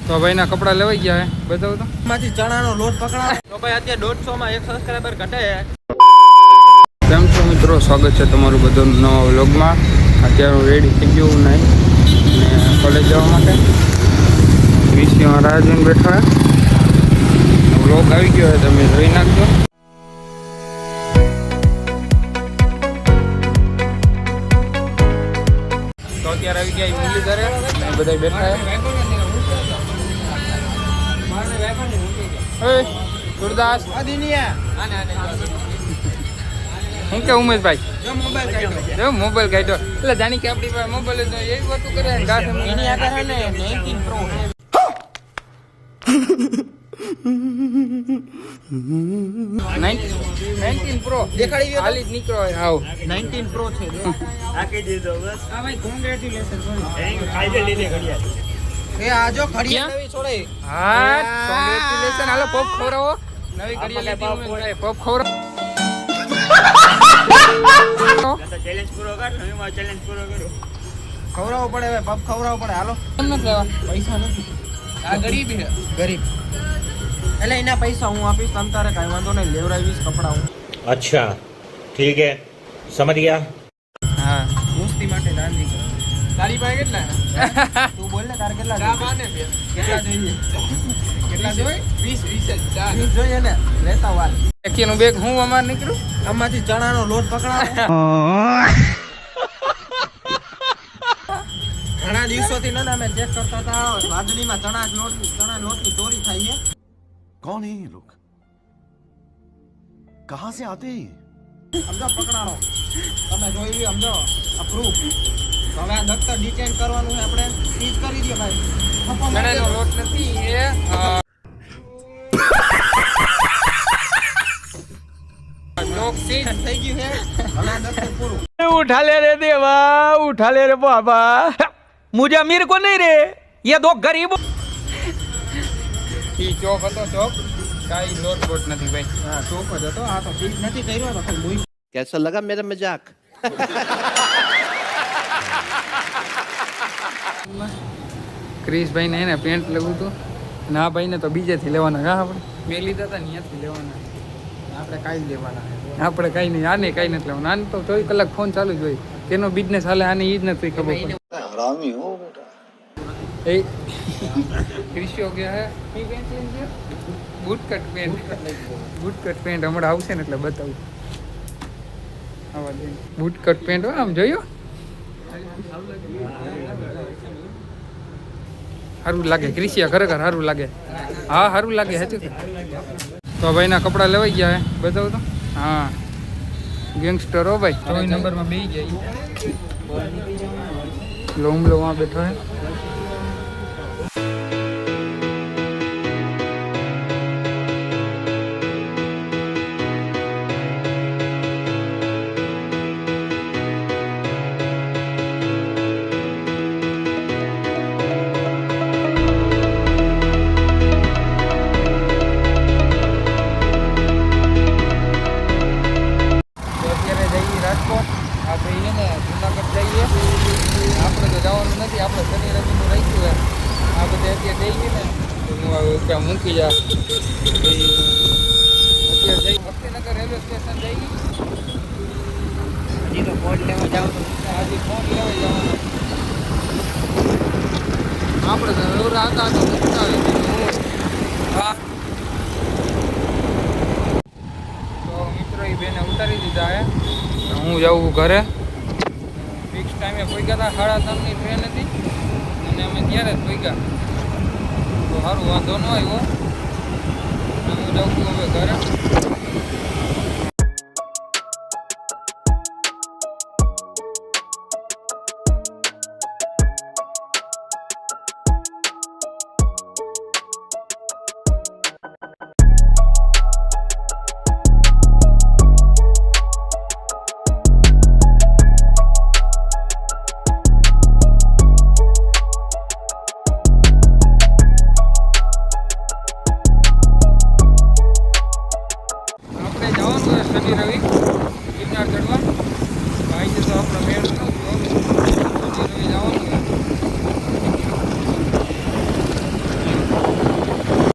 તો ભાઈના કપડા લેવાઈ ગયા હે, બતાવો તો. માંથી ચણાનો લોટ પકડાવ તો ભાઈ અત્યારે 150 માં 1 સબસ્ક્રાઇબર ઘટે. કેમ છો મિત્રો, સ્વાગત છે તમારું બધું નવા વ્લોગમાં. અત્યારે હું રેડી થઈ ગયો નહીં ને કોલેજ જવા માટે વિષયમાં રાહ જોઈને બેઠા. વ્લોગ આવી ગયો હોય તમે જોઈ નાખજો. તો અત્યારે આવી ગયા મુરલી ઘરે, બધા બેઠા. ગુરદાસ શું કે ઉમેશભાઈ મોબાઈલ કાઢ્યો એટલે જાણી કે આપણી પાસે મોબાઈલ એવી વાતો કરે ને ગાંઠ એની આગળ હે ને 19 પ્રો 19 પ્રો દેખાડી ગયો હાલી જ નીકળો હાવ 19 પ્રો છે આ કહી દીધો બસ. હા ભાઈ કોંગ્રેચ્યુલેશન. ખાઈ દે લીને ઘડિયાળ એ આજો ઘડિયાળ નવી છોડે. હા કોંગ્રેચ્યુલેશન. હાલો પોપ ખવરાવો. નવી ઘડિયાળ લીધી ઉમેશભાઈ, પોપ ખવરાવો. ચેલેન્જ પૂરો કર. નવીમાં ચેલેન્જ પૂરો કરો. ખવરાવો પડે હવે, પપ ખવરાવો પડે. હાલો કેમ નથી લેવા? પૈસા નથી. આ ગરીબ છે, ગરીબ એટલે એના પૈસા હું આપીશ. તમ તારે કાંઈ વાંધો નહીં, લેવરાવીશ કપડા હું. अच्छा ठीक है समझ गया. હા દોસ્તી માટે દાન દીકરો. તારી પાસે કેટલા? તું બોલ ને તારે કેટલા ચા જોઈએ? બાને બે. કેટલા જોઈએ? કેટલા જોઈએ? 20 જ ચા. 20 જોઈએ ને, લેતા વાર. એકેનું બેગ હું અમાર નીકળું. આમાંથી ચણાનો લોટ પકડાવો. ઘણા દિવસોથી ને અમે ચેક કરતા હતા, વાદળીમાં ચણા લોટની ચોરી થાય છે. कौन है ये लोग? कहां से आते हैं? સમજો પકડાણો તમે જોઈ લ્યો, સમજો આ પ્રૂફ. હવે આ દફતર ડિટેન કરવાનું છે આપણે. સીઝ કરી દો ભાઈ. ચણાનો લોટ નથી એ લોક સીઝ થઈ ગયું છે. હવે આ દફતર પૂરું. उठा ले रे देवा, उठा ले रे बाबा, मुझे अमीर को नहीं रे, ये दो गरीब. ઈ ચોક હતો ચોક, કાઈ લોટ બોટ નથી ભાઈ. હા ચોક જ હતો. આ તો સીઝ નથી કર્યો તો ખાલી મૂઈ. कैसा लगा मेरा मजाक? ક્રિશભાઈ ને એને પેન્ટ લેવું હતું અને આ ભાઈને તો બીજેથી લેવાના. હા આપણે મેં લીધા હતા ને ત્યાંથી લેવાના. આપણે કાંઈ લેવાના છે. આપણે કાંઈ નહીં, આને કાંઈ નથી લેવાનું. આને તો 24 કલાક ફોન ચાલુ જ હોય. કેનો બિઝનેસ હાલે આને ઈ જ નથી ખબર પડે. हरामी हो बेटा. એ ક્રિશિયો ગયા હે ઈ પેન્ટ લઈને ગયો. બૂટકટ પેન્ટ, બૂટકટ પેન્ટ હમણાં આવશે ને એટલે બતાવું. આવા દે બૂટકટ પેન્ટ હો, આમ જોયો સારું લાગે. ક્રિશિયા ખરેખર સારું લાગે. હા સારું લાગે હતું. તો ભાઈના કપડા લેવાઈ ગયા હે, બતાવું તો. હા ગેંગસ્ટર હો ભાઈ. 24 નંબરમાં બેસી જાય. લોમલો વहाँ બેઠો હે. રાજકોટ આપણે છે ને જુનાગઢ જઈએ. આપણે તો જવાનું નથી, આપણે શનિ રવિનું રાખ્યું હોય. આ બધે અત્યારે જઈએ ને તો હું ત્યાં મૂકી જા. અત્યારે જઈ ભક્તિનગર રેલવે સ્ટેશન જઈએ. હજી તો ફોન લેવા જાવ તો હજી ફોન લેવા જવાનો. આપણે તો રવરા હતા તો ઉતારી દીધું. હા તો મિત્રો એ બેને ઉતારી દીધા હે. હું જાઉં ઘરે. ફિક્સ ટાઈમે પહોંચ્યા હતા. 3:30ની ટ્રેન હતી અને અમે ત્યારે જ પહોંચ્યા. તો સારું વાંધો ન આવ્યો. હું જાઉં છું હવે ઘરે.